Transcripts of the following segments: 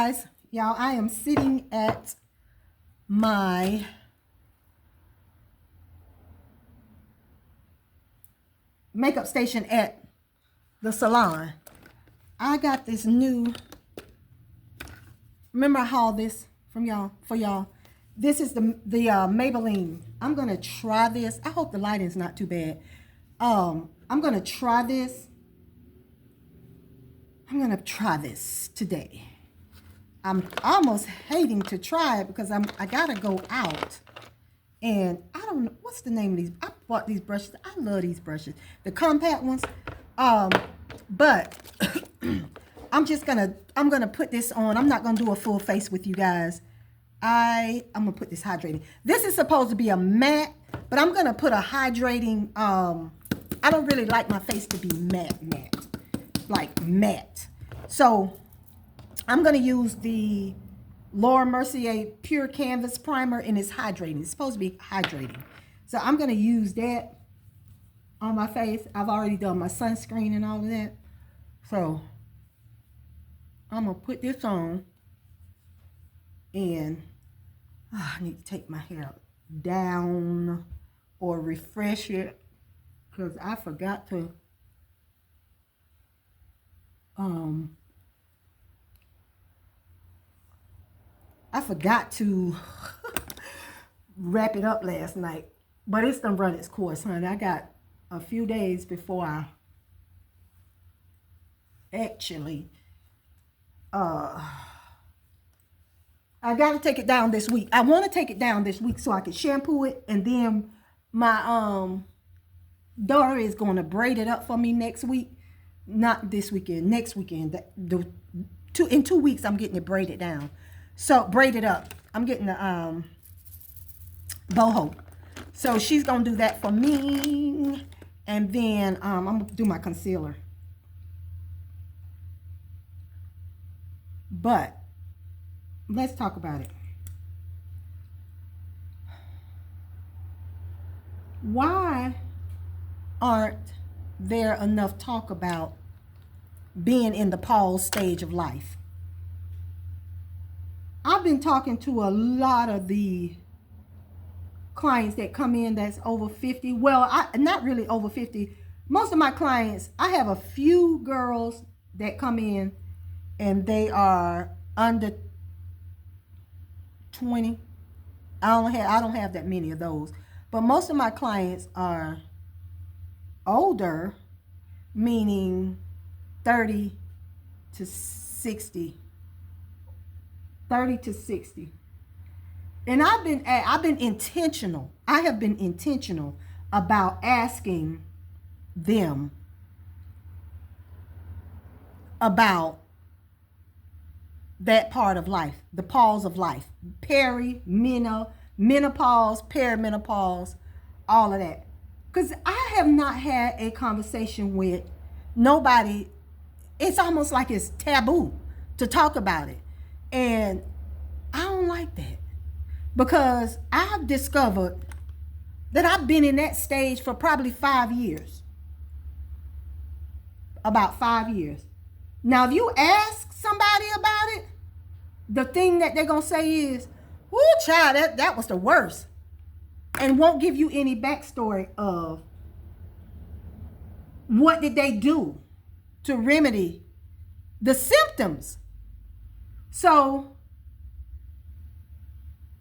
guys, y'all, I am sitting at my makeup station at the salon. I got this new, remember I hauled this from y'all, for y'all. This is the Maybelline. I'm going to try this. I hope the lighting's not too bad. I'm going to try this. I'm going to try this today. I'm almost hating to try it because I got to go out. And I don't know, what's the name of these? I bought these brushes. I love these brushes. The compact ones. But I'm going to put this on. I'm not going to do a full face with you guys. I'm going to put this hydrating. This is supposed to be a matte, but I'm going to put a hydrating, I don't really like my face to be matte, like matte. So I'm going to use the Mercier Pure Canvas Primer, and it's hydrating. It's supposed to be hydrating. So I'm going to use that on my face. I've already done my sunscreen and all of that. So I'm going to put this on, and I need to take my hair down or refresh it because I forgot to wrap it up last night, but it's done run its course, honey. I got a few days before I actually I got to take it down this week. I want to take it down this week so I can shampoo it, and then my daughter is going to braid it up for me next week. Not this weekend, next weekend. In 2 weeks, I'm getting it braided down. So, braided up. I'm getting the boho. So, she's going to do that for me. And then I'm going to do my concealer. But let's talk about it. Why aren't there enough talk about being in the pause stage of life? I've been talking to a lot of the clients that come in that's over 50. Well, not really over 50. Most of my clients, I have a few girls that come in and they are under 20. I don't have that many of those. But most of my clients are older, meaning 30 to 60. 30 to 60. And I've been intentional. I have been intentional about asking them about that part of life, the pause of life, menopause, perimenopause, all of that. Because I have not had a conversation with nobody. It's almost like it's taboo to talk about it. And I don't like that. Because I've discovered that I've been in that stage for probably 5 years. About 5 years. Now, if you ask somebody about it, the thing that they're going to say is, "Woo, child, that was the worst." And won't give you any backstory of what did they do to remedy the symptoms. So,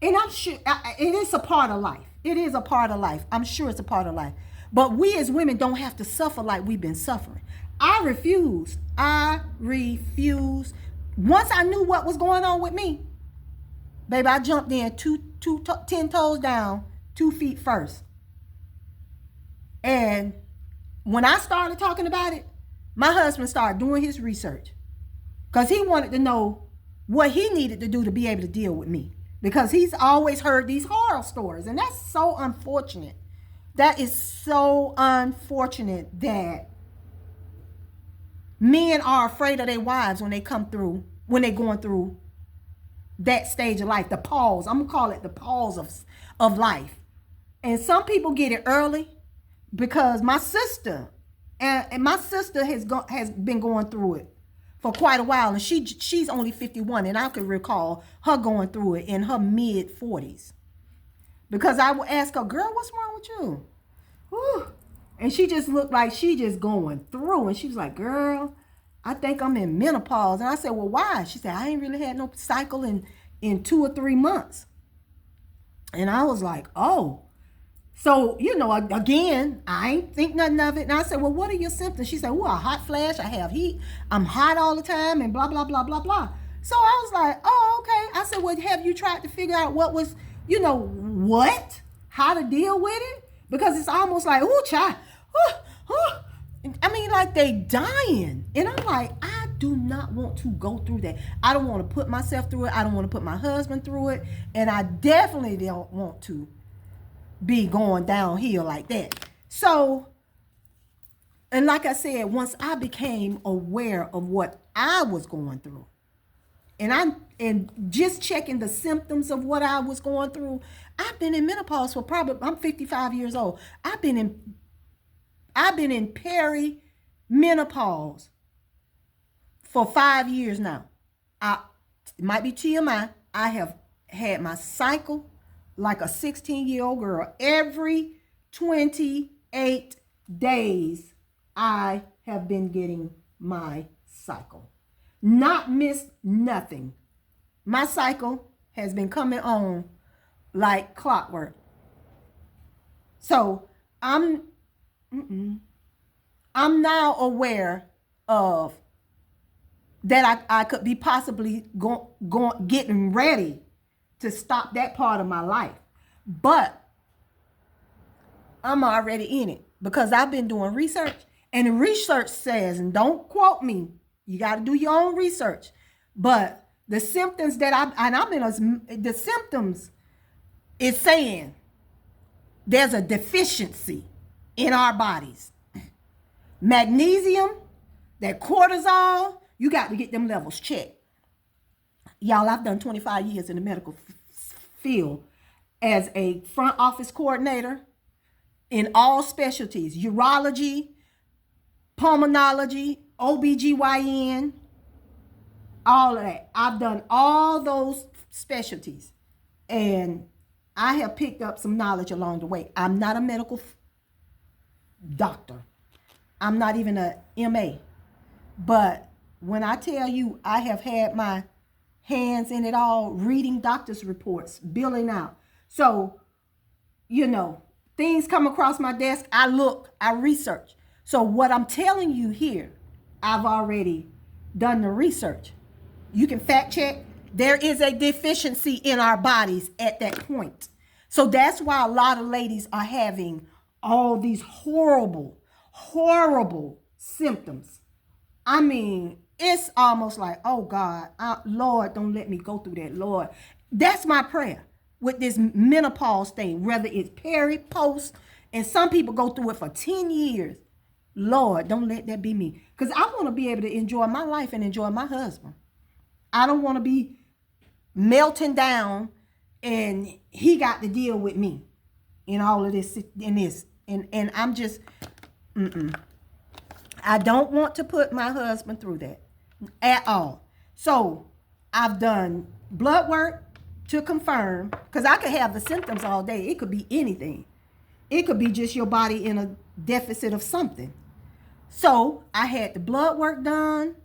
and I'm sure it is a part of life. It is a part of life. I'm sure it's a part of life. But we as women don't have to suffer like we've been suffering. I refuse. Once I knew what was going on with me, baby, I jumped in 10 toes down, 2 feet first. And when I started talking about it, my husband started doing his research because he wanted to know what he needed to do to be able to deal with me, because he's always heard these horror stories. And that's so unfortunate. That is so unfortunate that men are afraid of their wives when they're going through that stage of life, the pause. I'm gonna call it the pause of life. And some people get it early, because my sister has been going through it for quite a while, and she's only 51, and I could recall her going through it in her mid 40s. Because I would ask her, girl, what's wrong with you? Whew. And she just looked like she just going through, and she was like, girl, I think I'm in menopause. And I said, well, why? She said, I ain't really had no cycle in 2 or 3 months. And I was like, oh. So, you know, again, I ain't think nothing of it. And I said, well, what are your symptoms? She said, well, a hot flash, I have heat, I'm hot all the time, and blah, blah, blah, blah, blah. So I was like, oh, okay. I said, well, have you tried to figure out what was, you know, how to deal with it? Because it's almost like, ooh, child, I mean, like they dying. And I'm like, I do not want to go through that. I don't want to put myself through it. I don't want to put my husband through it. And I definitely don't want to be going downhill like that. So, and like I said, once I became aware of what I was going through, and just checking the symptoms of what I was going through, I've been in menopause for I'm 55 years old. I've been in perimenopause for 5 years now. It might be TMI. I have had my cycle like a 16-year-old girl. Every 28 days, I have been getting my cycle. Not missed nothing. My cycle has been coming on like clockwork. So I'm now aware of that I could be possibly getting ready to stop that part of my life. But I'm already in it because I've been doing research, and the research says, and don't quote me, you got to do your own research, but the symptoms that the symptoms is saying there's a deficiency in our bodies. Magnesium, that cortisol, you got to get them levels checked. Y'all, I've done 25 years in the medical field as a front office coordinator in all specialties: urology, pulmonology, OBGYN, all of that. I've done all those specialties, and I have picked up some knowledge along the way. I'm not a medical doctor. I'm not even a MA. But when I tell you I have had my hands in it all, reading doctor's reports, billing out. So, you know, things come across my desk, I look, I research. So what I'm telling you here, I've already done the research. You can fact check. There is a deficiency in our bodies at that point. So that's why a lot of ladies are having all these horrible symptoms. I mean, it's almost like, oh God, Lord, don't let me go through that, Lord. That's my prayer with this menopause thing, whether it's peri, post, and some people go through it for 10 years. Lord, don't let that be me. Because I want to be able to enjoy my life and enjoy my husband. I don't want to be melting down and he got to deal with me in all of this and I'm just I don't want to put my husband through that at all. So I've done blood work to confirm, because I could have the symptoms all day. It could be anything. It could be just your body in a deficit of something. So I had the blood work done,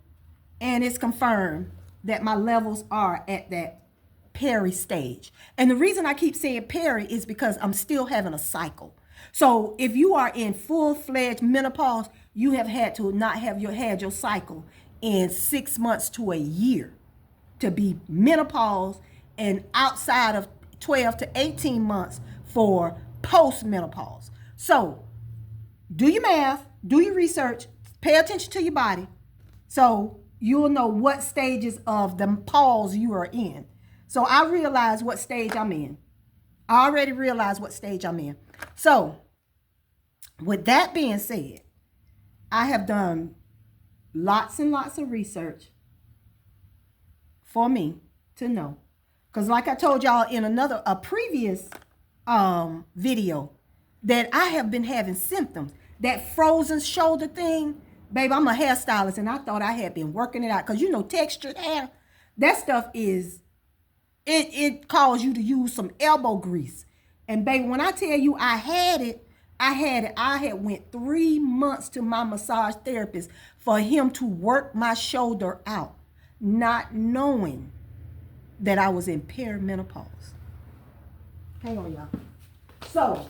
and it's confirmed that my levels are at that peri stage. And the reason I keep saying peri is because I'm still having a cycle. So if you are in full-fledged menopause, you have had to not have had your cycle in 6 months to a year to be menopause, and outside of 12 to 18 months for post-menopause. So do your math, do your research, pay attention to your body, so you'll know what stages of the pause you are in. So I realize what stage I'm in. I already realize what stage I'm in. So with that being said, I have done lots and lots of research for me to know. Because like I told y'all in a previous video, that I have been having symptoms. That frozen shoulder thing, Babe, I'm a hairstylist, and I thought I had been working it out. Because, you know, textured hair, that stuff is, it calls you to use some elbow grease. And, babe, when I tell you I had it. I had went 3 months to my massage therapist for him to work my shoulder out, not knowing that I was in perimenopause. Hang on, y'all. So,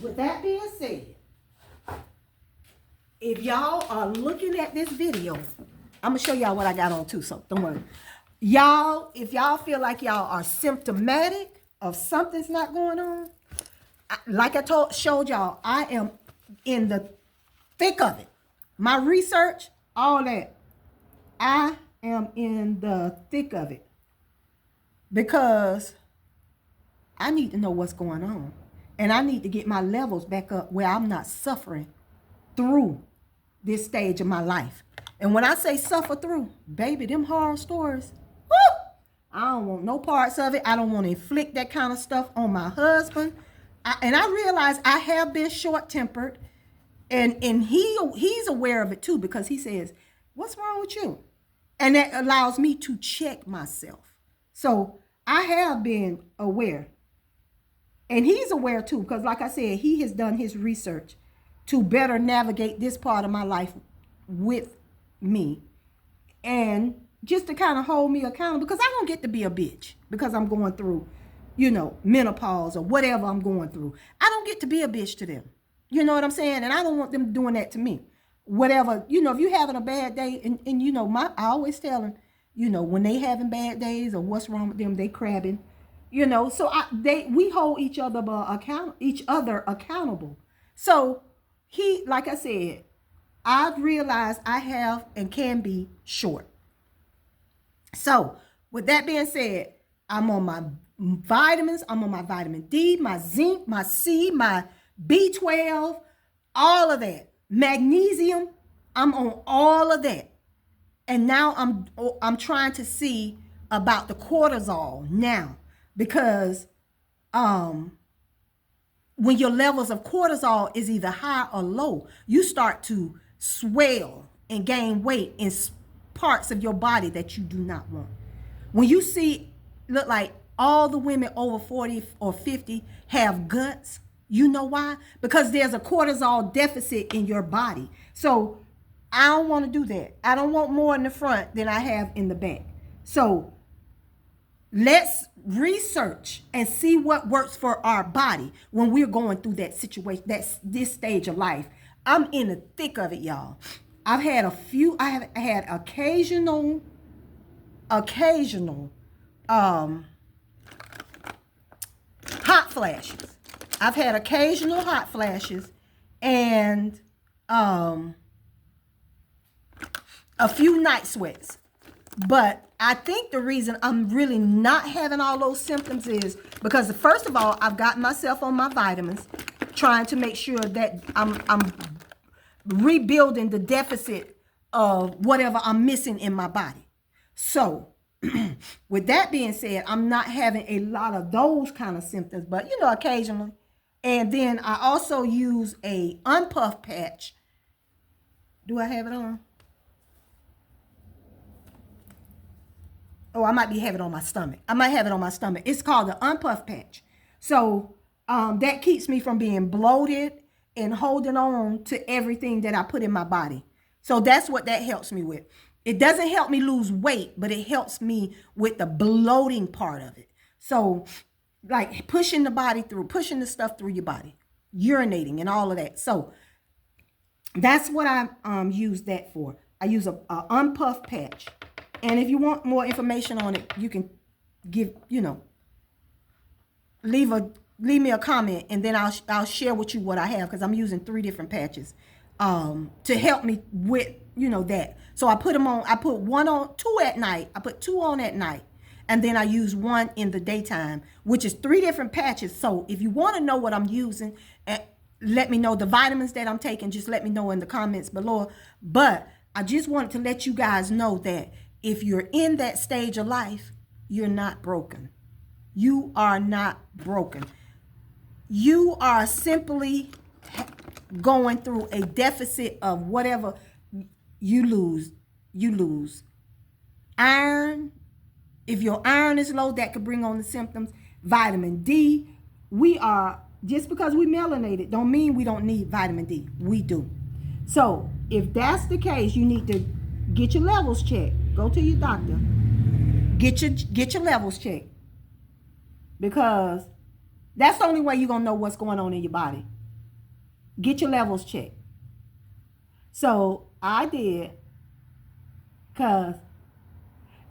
with that being said, if y'all are looking at this video, I'm going to show y'all what I got on too, so don't worry. Y'all, if y'all feel like y'all are symptomatic of something's not going on, like I showed y'all, I am in the thick of it. My research, all that, I am in the thick of it. Because I need to know what's going on. And I need to get my levels back up where I'm not suffering through this stage of my life. And when I say suffer through, baby, them horror stories, whoo, I don't want no parts of it. I don't want to inflict that kind of stuff on my husband. And I realize I have been short-tempered. And he's aware of it too, because he says, what's wrong with you? And that allows me to check myself. So I have been aware. And he's aware too, because like I said, he has done his research to better navigate this part of my life with me. And just to kind of hold me accountable, because I don't get to be a bitch because I'm going through, you know, menopause or whatever I'm going through. I don't get to be a bitch to them. You know what I'm saying? And I don't want them doing that to me. Whatever, you know, if you're having a bad day, and you know, I always tell them, you know, when they having bad days or what's wrong with them, they crabbing, you know. So we hold each other accountable. So he, like I said, I've realized I have and can be short. So with that being said, I'm on my vitamins. I'm on my vitamin D, my zinc, my C, my B12, all of that. Magnesium, I'm on all of that. And now I'm trying to see about the cortisol now, because when your levels of cortisol is either high or low, you start to swell and gain weight in parts of your body that you do not want. When you look like all the women over 40 or 50 have guts, you know why? Because there's a cortisol deficit in your body. So I don't want to do that. I don't want more in the front than I have in the back. So let's research and see what works for our body when we're going through that situation, this stage of life. I'm in the thick of it, y'all. I have had occasional hot flashes. I've had occasional hot flashes and a few night sweats. But I think the reason I'm really not having all those symptoms is because, first of all, I've gotten myself on my vitamins, trying to make sure that I'm rebuilding the deficit of whatever I'm missing in my body. So with that being said, I'm not having a lot of those kind of symptoms, but you know, occasionally. And then I also use a unpuff patch. Do I have it on? Oh, I might be having it on my stomach. I might have it on my stomach. It's called the unpuff patch. So that keeps me from being bloated and holding on to everything that I put in my body. So that's what that helps me with. It doesn't help me lose weight, but it helps me with the bloating part of it. So like pushing the body through, pushing the stuff through your body, urinating and all of that. So that's what I use that for. I use a unpuff patch. And if you want more information on it, you can leave me a comment, and then I'll share with you what I have, because I'm using 3 different patches to help me with that. So I put them on. I put 2 at night. I put 2 on at night, and then I use 1 in the daytime, which is 3 different patches. So if you want to know what I'm using, let me know. The vitamins that I'm taking, just let me know in the comments below. But I just wanted to let you guys know that if you're in that stage of life, you're not broken. You are not broken. You are simply going through a deficit of whatever you lose. Iron, if your iron is low, that could bring on the symptoms. Vitamin D, just because we melanated, don't mean we don't need vitamin D. We do. So if that's the case, you need to get your levels checked. Go to your doctor. Get your levels checked. Because that's the only way you're going to know what's going on in your body. Get your levels checked. So I did, because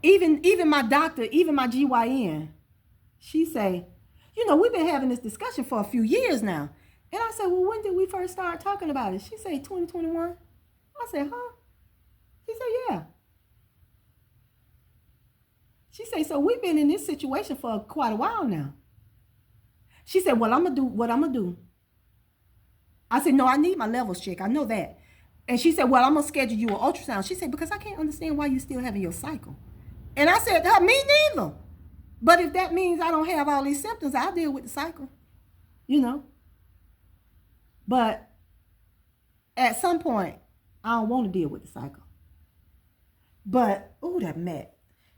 even my doctor, even my GYN, she say, we've been having this discussion for a few years now. And I said, well, when did we first start talking about it? She said 2021. I said, huh? She said, yeah. She said, so we've been in this situation for quite a while now. She said, well, I'm going to do what I'm going to do. I said, no, I need my levels checked. I know that. And she said, well, I'm going to schedule you an ultrasound. She said, because I can't understand why you're still having your cycle. And I said, me neither. But if that means I don't have all these symptoms, I'll deal with the cycle. But at some point, I don't want to deal with the cycle. But, that matte.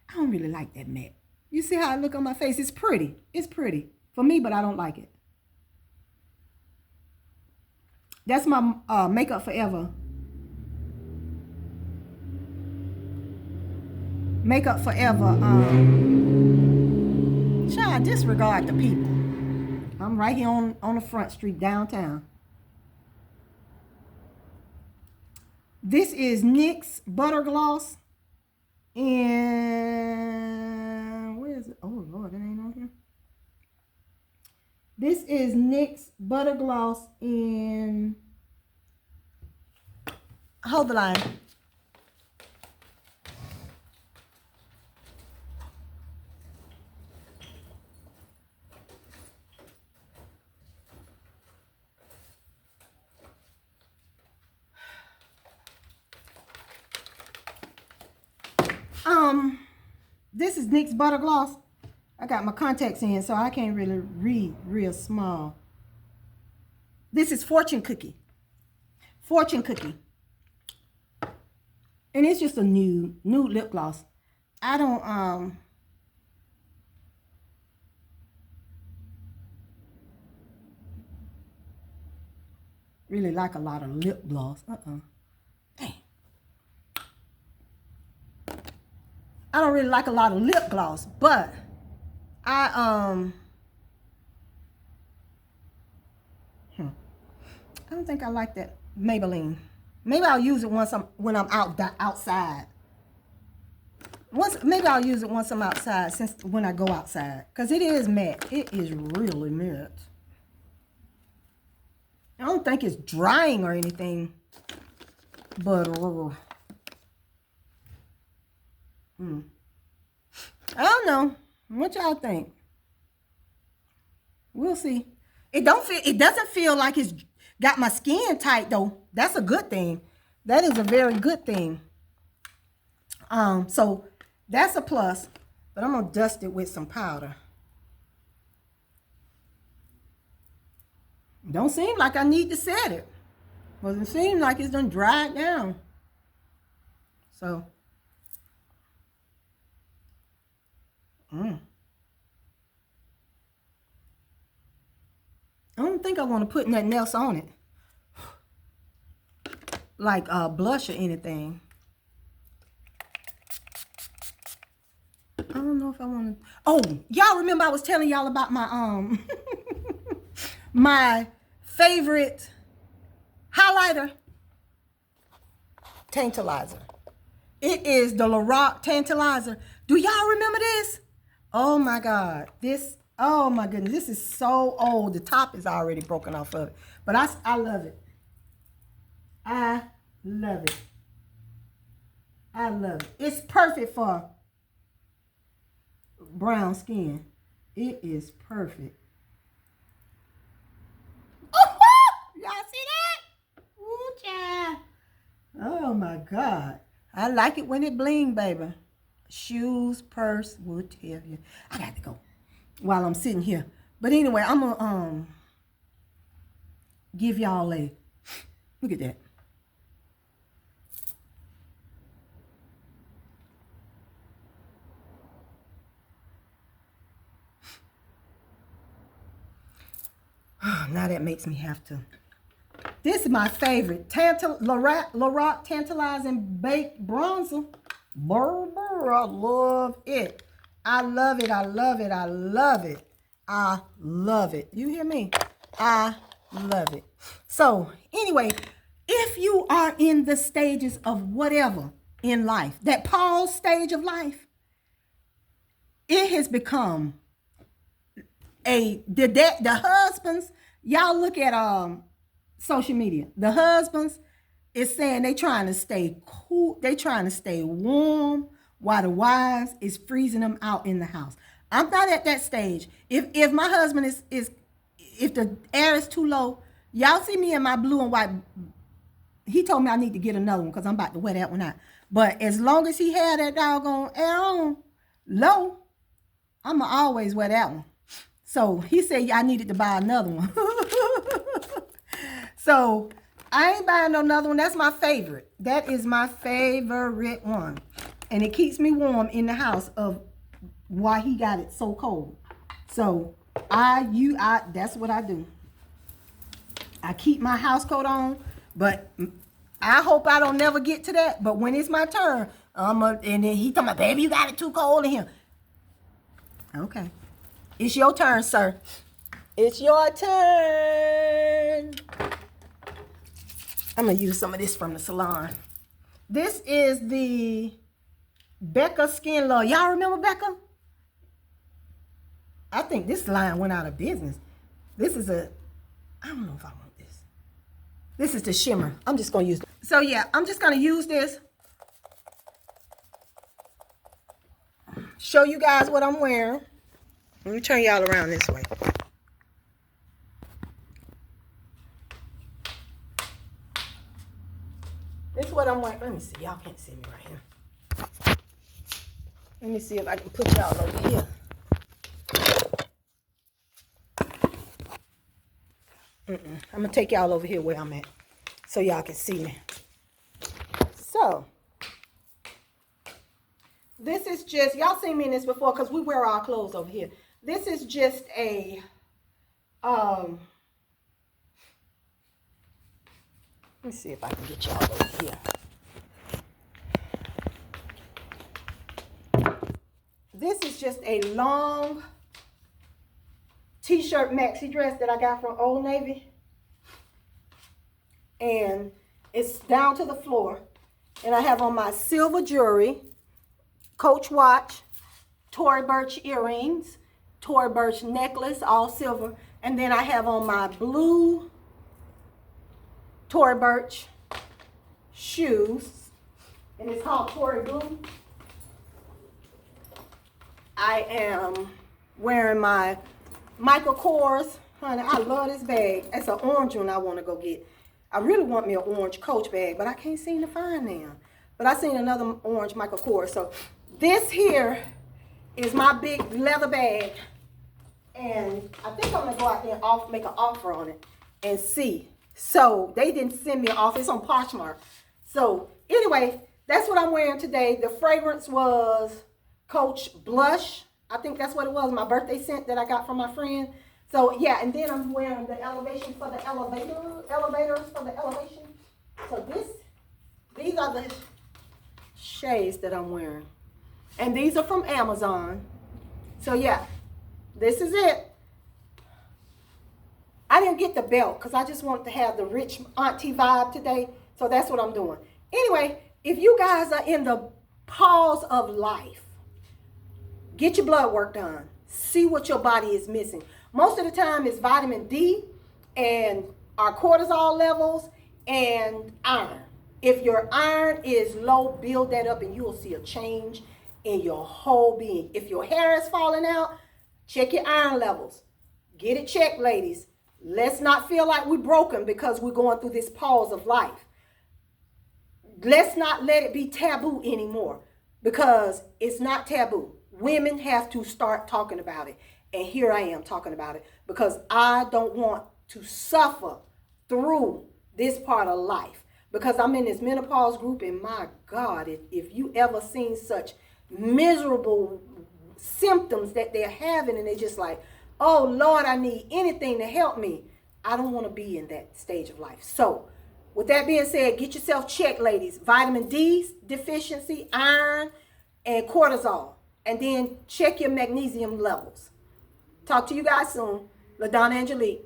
I don't really like that matte. You see how I look on my face? It's pretty. It's pretty for me, but I don't like it. That's my Makeup Forever. Makeup Forever. Child, disregard the people. I'm right here on the front street downtown. This is NYX Butter Gloss. And where is it? Oh, Lord, it ain't on here. This is NYX Butter Gloss in... Hold the line. This is NYX Butter Gloss. I got my contacts in, so I can't really read real small. This is Fortune Cookie. Fortune Cookie. And it's just a nude lip gloss. I don't, really like a lot of lip gloss. Dang. I don't really like a lot of lip gloss, but I don't think I like that Maybelline. Maybe I'll use it when I'm outside. Maybe I'll use it once I'm outside, when I go outside, because it is matte. It is really matte. I don't think it's drying or anything, but I don't know. What y'all think? We'll see. It doesn't feel like it's got my skin tight though. That's a good thing. That is a very good thing. So that's a plus. But I'm gonna dust it with some powder. Don't seem like I need to set it. Doesn't seem like it's done dried down. So I don't think I want to put nothing else on it. Like blush or anything. I don't know if I want to. Oh, y'all remember I was telling y'all about my my favorite highlighter? Tantalizer. It is the Lorac Tantalizer. Do y'all remember this? Oh my God. Oh my goodness. This is so old. The top is already broken off of it. But I love it. I love it. I love it. It's perfect for brown skin. It is perfect. Y'all see that? Ooh, child. Oh my God. I like it when it bling, baby. Shoes, purse, what have you. I got to go while I'm sitting here. But anyway, I'm going to give y'all a Look at that. Now that makes me have to. This is my favorite. Lorac Tantalizing Baked Bronzer. Burr, I love it. I love it. I love it. I love it. I love it. You hear me? I love it. So anyway, if you are in the stages of whatever in life, that pause stage of life, it has become the husbands, y'all look at social media. The husbands is saying they trying to stay cool, they trying to stay warm while the wives is freezing them out in the house. I'm not at that stage. If my husband is if the air is too low, y'all see me in my blue and white. He told me I need to get another one because I'm about to wear that one out. But as long as he had that doggone air on low, I'ma always wear that one. So he said I needed to buy another one. So I ain't buying another one. That's my favorite. That is my favorite one. And it keeps me warm in the house of why he got it so cold. So that's what I do. I keep my house coat on, but I hope I don't never get to that. But when it's my turn, and then he told me, baby, you got it too cold in here. Okay. It's your turn, sir. It's your turn. I'm going to use some of this from the salon. This is the Becca Skin Love. Y'all remember Becca? I think this line went out of business. This is I don't know if I want this. This is the shimmer. I'm just going to use it. So yeah, I'm just going to use this. Show you guys what I'm wearing. Let me turn y'all around this way. This is what I'm wearing. Let me see. Y'all can't see me right here. Let me see if I can put y'all over here. I'm going to take y'all over here where I'm at so y'all can see me. So, this is just, y'all seen me in this before because we wear our clothes over here. This is just a, let me see if I can get y'all over here. This is just a long t-shirt maxi dress that I got from Old Navy. And it's down to the floor. And I have on my silver jewelry, Coach watch, Tory Burch earrings, Tory Burch necklace, all silver. And then I have on my blue Tory Burch shoes. And it's called Tory Blue. I am wearing my Michael Kors. Honey, I love this bag. It's an orange one I want to go get. I really want me an orange Coach bag, but I can't seem to find them. But I seen another orange Michael Kors. So this here is my big leather bag. And I think I'm going to go out there and make an offer on it and see. So they didn't send me an offer. It's on Poshmark. So anyway, that's what I'm wearing today. The fragrance was Coach Blush. I think that's what it was. My birthday scent that I got from my friend. So yeah, and then I'm wearing the elevation for the elevators for the elevation. So these are the shades that I'm wearing. And these are from Amazon. So yeah, this is it. I didn't get the belt because I just wanted to have the rich auntie vibe today. So that's what I'm doing. Anyway, if you guys are in the pause of life, get your blood work done. See what your body is missing. Most of the time it's vitamin D and our cortisol levels and iron. If your iron is low, build that up and you will see a change in your whole being. If your hair is falling out, check your iron levels. Get it checked, ladies. Let's not feel like we're broken because we're going through this pause of life. Let's not let it be taboo anymore because it's not taboo. Women have to start talking about it. And here I am talking about it because I don't want to suffer through this part of life, because I'm in this menopause group, and my God, if you ever seen such miserable symptoms that they're having, and they're just like, oh Lord, I need anything to help me. I don't want to be in that stage of life. So with that being said, get yourself checked, ladies. Vitamin D deficiency, iron, and cortisol. And then check your magnesium levels. Talk to you guys soon. LaDonna Angelique.